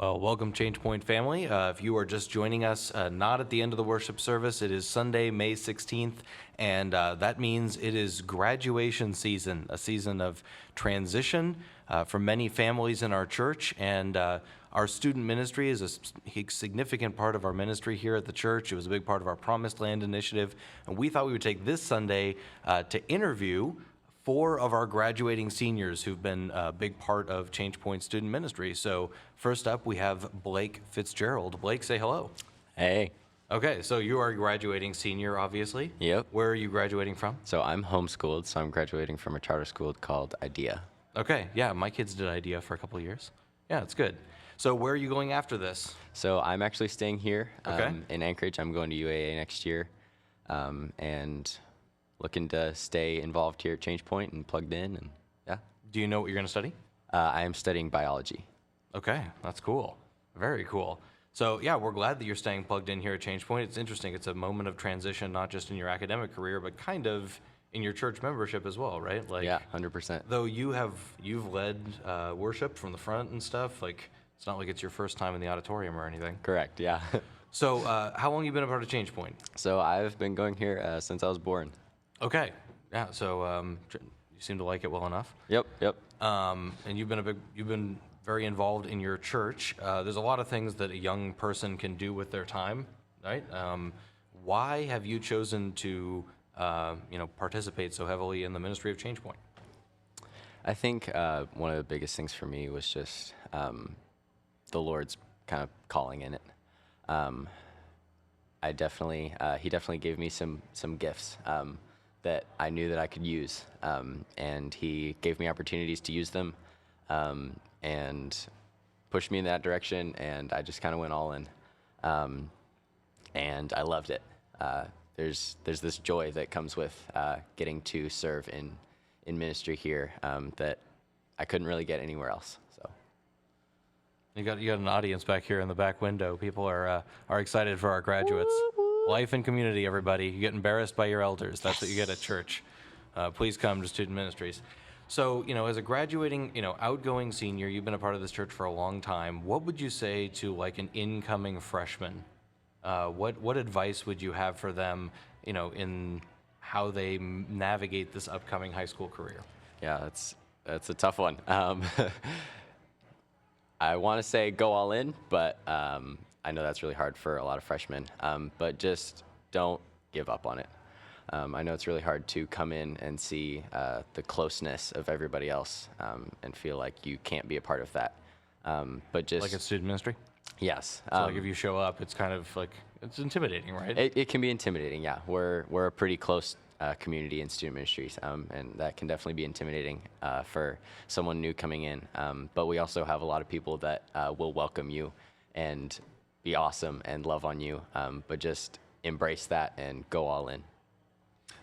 Well, welcome, Change Point family. If you are just joining us, not at the end of the worship service, it is Sunday, May 16th, and that means it is graduation season, a season of transition for many families in our church, and our student ministry is a significant part of our ministry here at the church. It was a big part of our Promised Land initiative, and we thought we would take this Sunday to interview 4 of our graduating seniors who've been a big part of Change Point student ministry. So first up, we have Blake Fitzgerald. Blake, say hello. Hey. Okay, so you are a graduating senior, obviously. Yep. Where are you graduating from? So I'm homeschooled, so I'm graduating from a charter school called IDEA. Okay, yeah, my kids did IDEA for a couple of years. Yeah, it's good. So where are you going after this? So I'm actually staying here Okay. in Anchorage. I'm going to UAA next year, and looking to stay involved here at Change Point and plugged in, and yeah. Do you know what you're going to study? I am studying biology. Okay, that's cool. Very cool. So yeah, we're glad that you're staying plugged in here at Change Point. It's interesting. It's a moment of transition, not just in your academic career, but kind of in your church membership as well, right? Like, Yeah, 100%. though you've led worship from the front and stuff. Like, it's not like it's your first time in the auditorium or anything. Correct, yeah. So how long have you been a part of Change Point? So I've been going here since I was born. Okay, yeah. So you seem to like it well enough. Yep. And you've been very involved in your church. There's a lot of things that a young person can do with their time, right? Why have you chosen to participate so heavily in the ministry of Change Point? I think one of the biggest things for me was just the Lord's kind of calling in it. He definitely gave me some gifts that I knew that I could use, and he gave me opportunities to use them, and pushed me in that direction, and I just kind of went all in, and I loved it. There's this joy that comes with getting to serve in ministry here that I couldn't really get anywhere else. So You got an audience back here in the back window. People are excited for our graduates. Life and community, everybody. You get embarrassed by your elders. That's what you get at church. Please come to student ministries. So, as a graduating, outgoing senior, you've been a part of this church for a long time. What would you say to like an incoming freshman? What advice would you have for them, in how they navigate this upcoming high school career? yeah, that's a tough one. I want to say go all in, but I know that's really hard for a lot of freshmen. But just don't give up on it. I know it's really hard to come in and see the closeness of everybody else and feel like you can't be a part of that. But just Like a student ministry? yes, So like if you show up, it's kind of like, it's intimidating, right? it can be intimidating. Yeah, we're a pretty close community in student ministries, and that can definitely be intimidating for someone new coming in. But we also have a lot of people that will welcome you and be awesome and love on you. But just embrace that and go all in.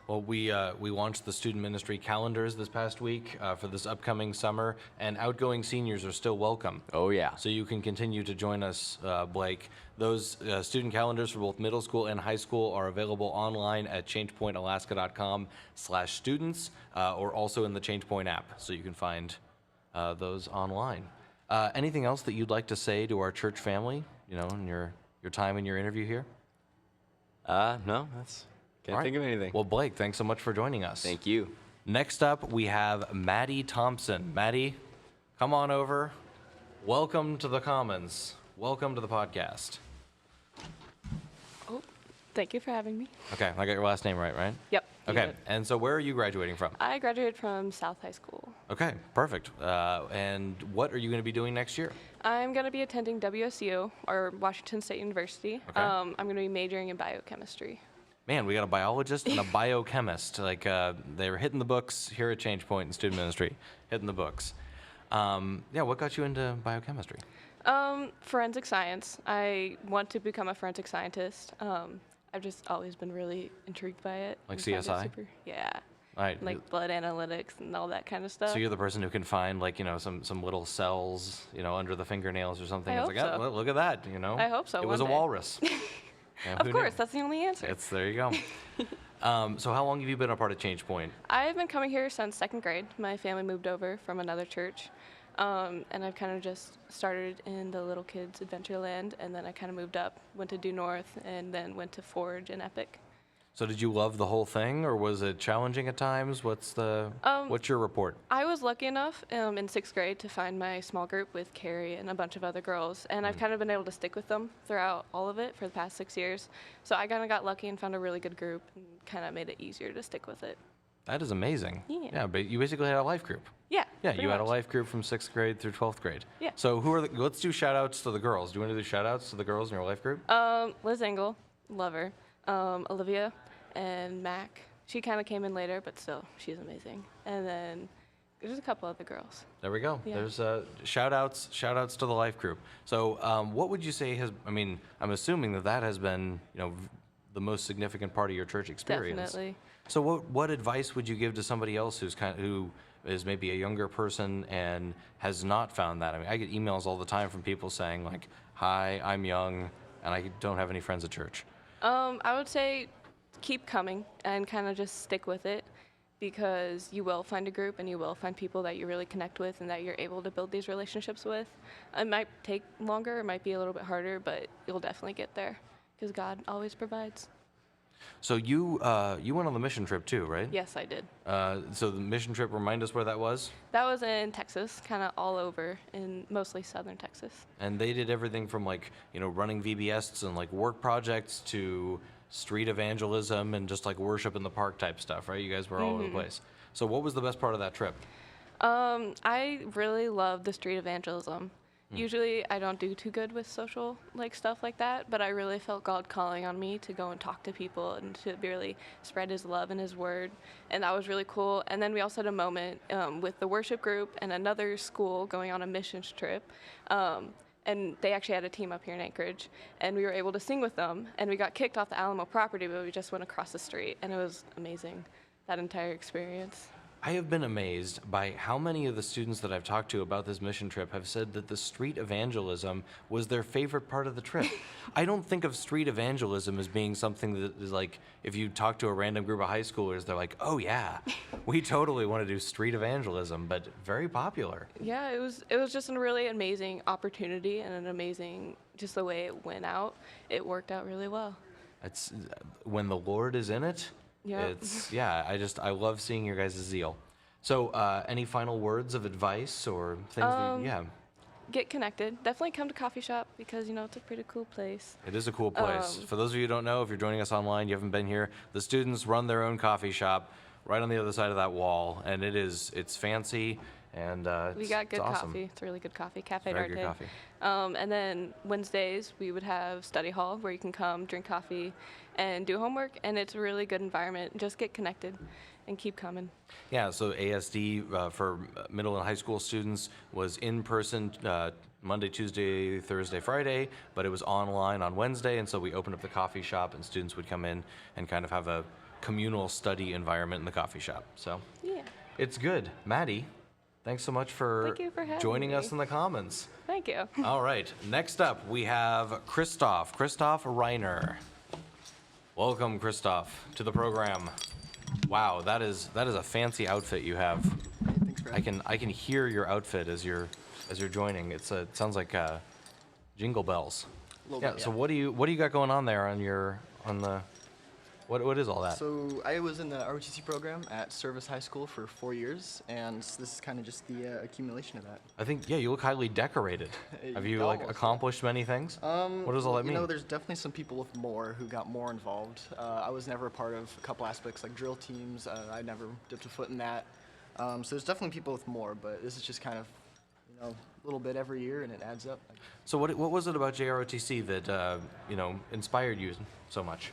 Well, we launched the student ministry calendars this past week for this upcoming summer, and outgoing seniors are still welcome. Oh yeah. So you can continue to join us, Blake. Those student calendars for both middle school and high school are available online at changepointalaska.com/students, or also in the ChangePoint app, so you can find those online. Anything else that you'd like to say to our church family, in your time in your interview here? No, can't All right. think of anything. Well, Blake, thanks so much for joining us. Thank you. Next up, we have Maddie Thompson. Maddie, come on over. Welcome to the Commons. Welcome to the podcast. Oh, thank you for having me. Okay, I got your last name right? Yep. you Okay, did. and so where are you graduating from? I graduated from South High School. Okay, perfect. And what are you going to be doing next year? I'm going to be attending WSU, or Washington State University. Okay. I'm going to be majoring in biochemistry. Man, we got a biologist and a biochemist. Like, they were hitting the books here at Change Point in student ministry, hitting the books. What got you into biochemistry? Forensic science. I want to become a forensic scientist. I've just always been really intrigued by it. Like and found it CSI? Yeah. All right. Like blood analytics and all that kind of stuff. So you're the person who can find some little cells, under the fingernails or something. I It's hope like, so. well, look at that, I hope so, It was a one day. walrus. Yeah, Of who course, knew? that's the only answer. There you go. So how long have you been a part of Change Point? I've been coming here since second grade. My family moved over from another church. And I've kind of just started in the Little Kids Adventureland, and then I kind of moved up, went to Due North, and then went to Forge and Epic. So did you love the whole thing, or was it challenging at times? What's your report? I was lucky enough in 6th grade to find my small group with Carrie and a bunch of other girls, and I've kind of been able to stick with them throughout all of it for the past 6 years. So I kind of got lucky and found a really good group, and kind of made it easier to stick with it. That is amazing. Yeah. Yeah, but you basically had a life group. Yeah. Yeah, pretty you had a much. life group from 6th grade through 12th grade. Yeah. So let's do shout outs to the girls. Do you want to do shout outs to the girls in your life group? Liz Engel, love her. Olivia and Mac. She kind of came in later, but still, she's amazing. And then there's a couple other girls. There we go. Yeah. There's shout outs to the life group. So what would you say I'm assuming that has been, the most significant part of your church experience. Definitely. So what advice would you give to somebody else who is maybe a younger person and has not found that? I mean, I get emails all the time from people saying like, "Hi, I'm young and I don't have any friends at church." I would say keep coming and kind of just stick with it, because you will find a group and you will find people that you really connect with and that you're able to build these relationships with. It might take longer, it might be a little bit harder, but you'll definitely get there because God always provides. So you went on the mission trip too, right? Yes, I did. So the mission trip, remind us where that was? That was in Texas, kind of all over in mostly southern Texas. And they did everything from running VBSs and work projects to street evangelism and just worship in the park type stuff, right? You guys were all over the place. So what was the best part of that trip? I really love the street evangelism. Usually I don't do too good with social stuff like that, but I really felt God calling on me to go and talk to people and to really spread his love and his word, and that was really cool. And then we also had a moment with the worship group and another school going on a missions trip, and they actually had a team up here in Anchorage, and we were able to sing with them, and we got kicked off the Alamo property, but we just went across the street, and it was amazing, that entire experience. I have been amazed by how many of the students that I've talked to about this mission trip have said that the street evangelism was their favorite part of the trip. I don't think of street evangelism as being something that is if you talk to a random group of high schoolers, they're like, "Oh yeah, we totally want to do street evangelism," but very popular. Yeah, it was just a really amazing opportunity and an amazing, just the way it went out. It worked out really well. It's when the Lord is in it. Yeah. I love seeing your guys' zeal. So, any final words of advice or things Get connected. Definitely come to coffee shop because it's a pretty cool place. It is a cool place. For those of you who don't know, if you're joining us online, you haven't been here, the students run their own coffee shop right on the other side of that wall, and it's fancy, and We got good it's awesome. coffee. It's really good coffee. Cafe Very good D'Arte. coffee. And then Wednesdays we would have study hall where you can come drink coffee and do homework, and it's a really good environment. Just get connected and keep coming. Yeah, so ASD for middle and high school students was in person Monday, Tuesday, Thursday, Friday, but it was online on Wednesday, and so we opened up the coffee shop, and students would come in and kind of have a communal study environment in the coffee shop. So Yeah. it's good. Maddie, thanks so much for Thank you for having joining me. us in the Commons. Thank you. All right, next up we have Christoph Reiner. Welcome, Christoph, to the program. Wow, that is a fancy outfit you have. Hey, thanks for having I can hear your outfit as you're joining. It sounds like jingle bells. A little Yeah. bit, So what do you got going on there what is all that? So I was in the ROTC program at Service High School for 4 years, and this is kind of just the accumulation of that. I think you look highly decorated. Have you Almost. accomplished many things? What does all that mean? There's definitely some people with more who got more involved. I was never a part of a couple aspects like drill teams. I never dipped a foot in that. So there's definitely people with more, but this is just kind of, a little bit every year, and it adds up. So what was it about JROTC that inspired you so much?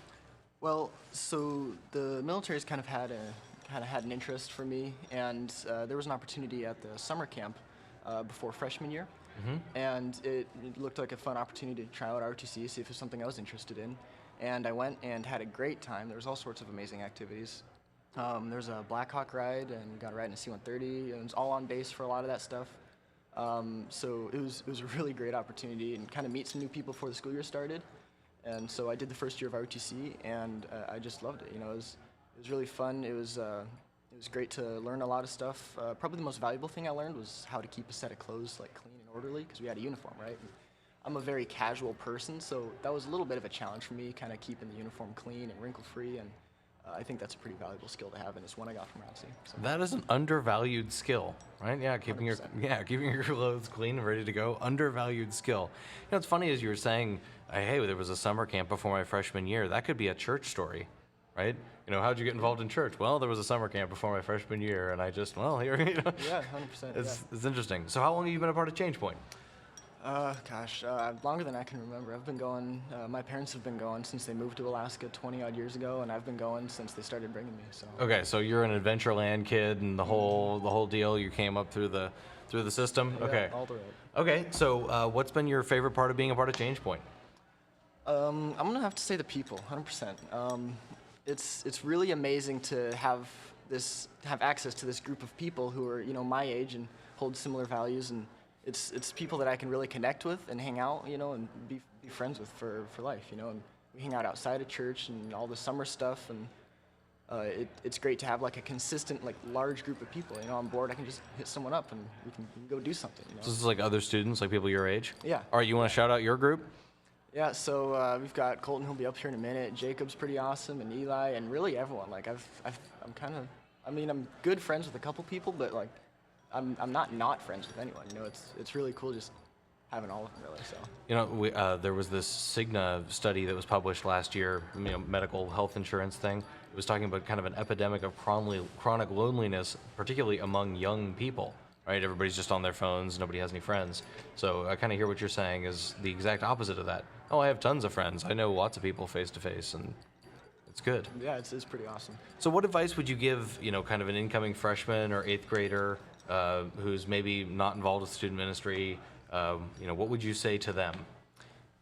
Well, so the military's kind of had an interest for me, and there was an opportunity at the summer camp before freshman year, and it looked like a fun opportunity to try out ROTC, see if it was something I was interested in, and I went and had a great time. There was all sorts of amazing activities. There was a Black Hawk ride, and we got a ride in a C-130, and it was all on base for a lot of that stuff. So it was a really great opportunity and kind of meet some new people before the school year started. And so I did the first year of ROTC, and I just loved it. It was really fun. It was It was great to learn a lot of stuff. Probably the most valuable thing I learned was how to keep a set of clothes like clean and orderly, because we had a uniform, right? And I'm a very casual person, so that was a little bit of a challenge for me, kind of keeping the uniform clean and wrinkle-free, and I think that's a pretty valuable skill to have, and it's one I got from ROTC. So. That is an undervalued skill, right? Yeah, keeping 100%. keeping your clothes clean and ready to go. Undervalued skill. You know, it's funny as you were saying, hey, there was a summer camp before my freshman year. That could be a church story, right? You know, how'd you get involved in church? Well, there was a summer camp before my freshman year, and I just, well, here, you know. Yeah, 100%. It's interesting. So how long have you been a part of Change Point? Longer than I can remember. I've been going, my parents have been going since they moved to Alaska 20 odd years ago, and I've been going since they started bringing me, so. Okay, so you're an Adventureland kid, and the whole deal. You came up through the system. Yeah, Okay. all the way. Okay, so what's been your favorite part of being a part of Change Point? I'm gonna have to say the people, 100%. It's really amazing to have access to this group of people who are, you know, my age and hold similar values, and it's people that I can really connect with and hang out, you know, and be friends with for life, you know. And we hang out outside of church and all the summer stuff, and it's great to have like a consistent, like large group of people, you know. On board, I can just hit someone up and we can go do something, you know. So this is like other students, like people your age? Yeah. All right, you want to shout out your group? Yeah, so we've got Colton, who'll be up here in a minute. Jacob's pretty awesome, and Eli, and really everyone. Like I'm good friends with a couple people, but like I'm not friends with anyone. You know, it's really cool just having all of them, really. So. You know, there was this Cigna study that was published last year, you know, medical health insurance thing. It was talking about kind of an epidemic of chronic loneliness, particularly among young people. Right, everybody's just on their phones. Nobody has any friends. So I kind of hear what you're saying is the exact opposite of that. Oh, I have tons of friends. I know lots of people face to face, and it's good. Yeah, it's pretty awesome. So what advice would you give, you know, kind of an incoming freshman or eighth grader who's maybe not involved with student ministry? You know, what would you say to them?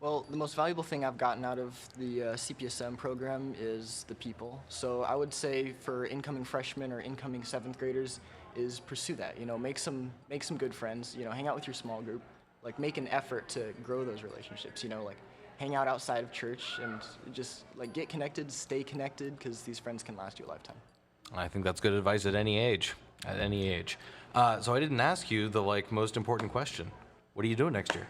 Well, the most valuable thing I've gotten out of the CPSM program is the people. So I would say for incoming freshmen or incoming seventh graders is pursue that. You know, make some good friends. You know, hang out with your small group. Like make an effort to grow those relationships. You know, like hang out outside of church and just like get connected, stay connected, because these friends can last you a lifetime. I think that's good advice at any age. At any age. So I didn't ask you the most important question. What are you doing next year?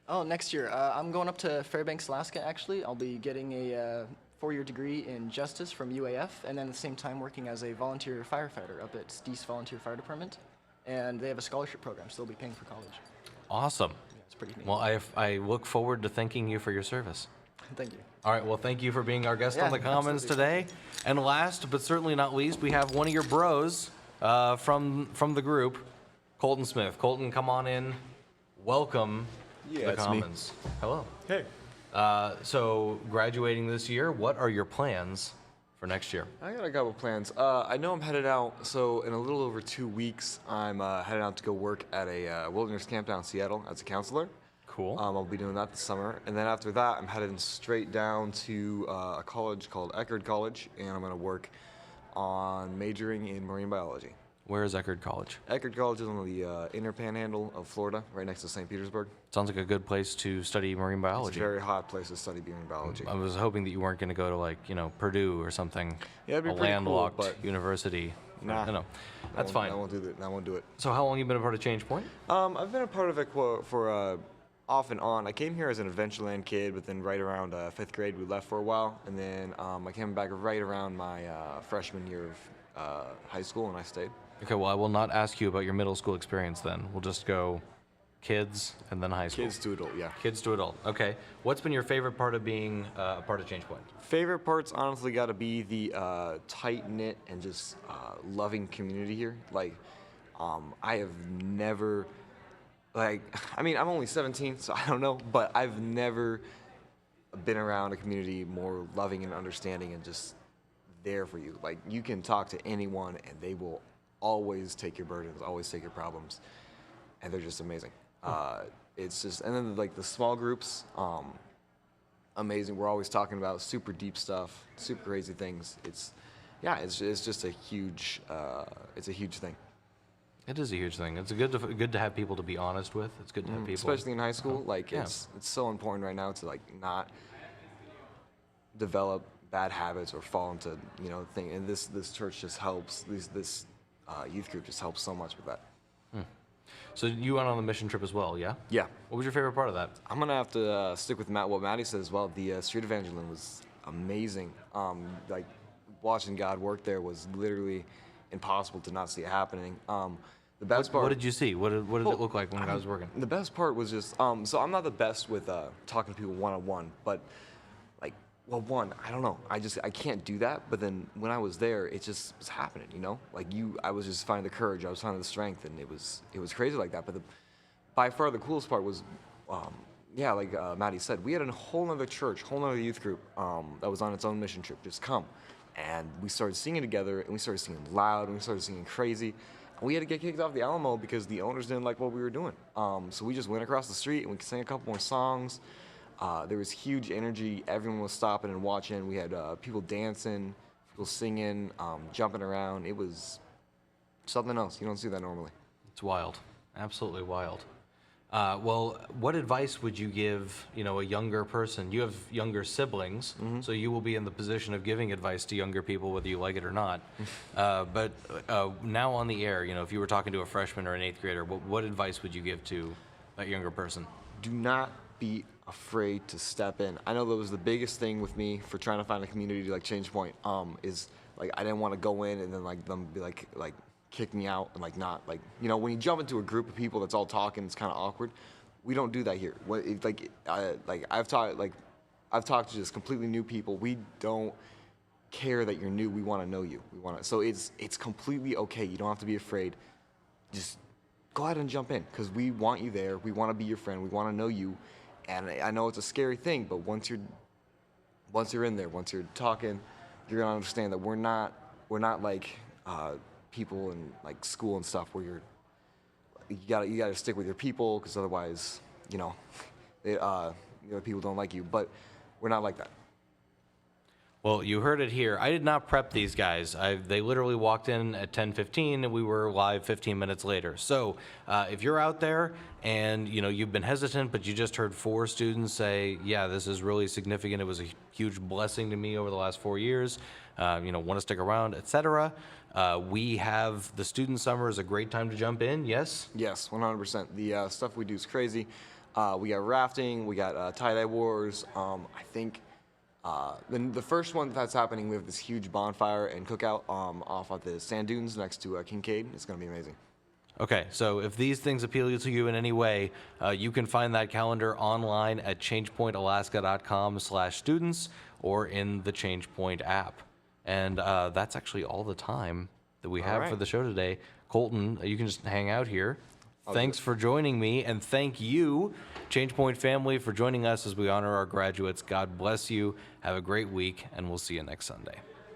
Oh, next year I'm going up to Fairbanks, Alaska. Actually, I'll be getting a 4-year degree in justice from UAF, and then at the same time working as a volunteer firefighter up at Steese Volunteer Fire Department. And they have a scholarship program, so they'll be paying for college. Awesome. Yeah, it's pretty neat. Well, I look forward to thanking you for your service. Thank you. All right, well, thank you for being our guest on the Yeah, Commons absolutely. today. And last, but certainly not least, we have one of your bros from the group, Colton Smith. Colton, come on in. Welcome to the it's me. Commons. Hello. Hey. So, graduating this year, what are your plans for next year? I got a couple plans. I know I'm headed out, so in a little over 2 weeks, I'm headed out to go work at a wilderness camp down in Seattle as a counselor. Cool. I'll be doing that this summer. And then after that, I'm headed straight down to a college called Eckerd College, and I'm going to work on majoring in marine biology. Where is Eckerd College? Eckerd College is on the inner panhandle of Florida, right next to St. Petersburg. Sounds like a good place to study marine It's biology. a very hot place to study marine biology. I was hoping that you weren't going to go to Purdue or something. Yeah, it'd be a pretty cool, landlocked but university. Nah. No, that's fine. I won't do that. I won't do it. So how long have you been a part of Change Point? I've been a part of it for off and on. I came here as an Adventureland kid, but then right around 5th grade, we left for a while, and then I came back right around my freshman year of high school, and I stayed. Okay, well, I will not ask you about your middle school experience then. We'll just go kids and then high school. Kids to adult, yeah. Kids to adult. Okay. What's been your favorite part of being a part of Change Point? Favorite parts, honestly, got to be the tight-knit and just loving community here. Like, I have never, I'm only 17, so I don't know, but I've never been around a community more loving and understanding and just there for you. Like, you can talk to anyone, and they will always take your burdens, always take your problems, and they're just amazing. It's just, and then the small groups, amazing. We're always talking about super deep stuff, super crazy things. It's just a huge, it's a huge thing. It is a huge thing. It's good to have people to be honest with. It's good to have people. Especially in high school, Yeah. it's so important right now to not develop bad habits or fall into, you know, thing. And this church just helps. This youth group just helps so much with that. So you went on the mission trip as well, yeah? Yeah. What was your favorite part of that? I'm gonna have to stick with what Maddie said as well. The street evangelism was amazing. Like watching God work there was literally impossible to not see it happening. The best part. What did you see? What did it look like when God was working? The best part was just so I'm not the best with talking to people one-on-one, but like, well, I don't know. I can't do that. But then when I was there, it just was happening, you know. Like I was just finding the courage. I was finding the strength, and it was crazy like that. But by far the coolest part was, yeah, like Maddie said, we had a whole other church, whole other youth group that was on its own mission trip just come, and we started singing together, and we started singing loud, and we started singing crazy. We had to get kicked off the Alamo because the owners didn't like what we were doing. So we just went across the street and we sang a couple more songs. There was huge energy. Everyone was stopping and watching. We had people dancing, people singing, jumping around. It was something else. You don't see that normally. It's wild. Absolutely wild. Well, what advice would you give, a younger person? You have younger siblings, so you will be in the position of giving advice to younger people, whether you like it or not. But now on the air, if you were talking to a freshman or an eighth grader, what advice would you give to that younger person? Do not be afraid to step in. I know that was the biggest thing with me for trying to find a community like Change Point. Is like I didn't want to go in and then like them be like kick me out and not when you jump into a group of people that's all talking, it's kind of awkward. We don't do that here. I've talked to just completely new people. We don't care that you're new. We want to know you. So it's completely okay. You don't have to be afraid. Just go ahead and jump in because we want you there. We want to be your friend. We want to know you. And I know it's a scary thing, but once you're in there, once you're talking, you're gonna understand that we're not like people in like school and stuff where you gotta stick with your people because otherwise people don't like you. But we're not like that. Well, you heard it here. I did not prep these guys. They literally walked in at 10:15, and we were live 15 minutes later. So if you're out there and you've been hesitant, but you just heard 4 students say, "Yeah, this is really significant. It was a huge blessing to me over the last 4 years. Want to stick around, etc." We have the student summer is a great time to jump in. Yes. Yes, 100%. The stuff we do is crazy. We got rafting. We got tie-dye wars. I think. Then the first one that's happening, we have this huge bonfire and cookout off at the sand dunes next to Kincaid. It's going to be amazing. Okay, so if these things appeal to you in any way, you can find that calendar online at changepointalaska.com/students or in the ChangePoint app. And that's actually all the time that we have for the show today. Colton, you can just hang out here. Thanks for joining me, and thank you, ChangePoint family, for joining us as we honor our graduates. God bless you. Have a great week, and we'll see you next Sunday.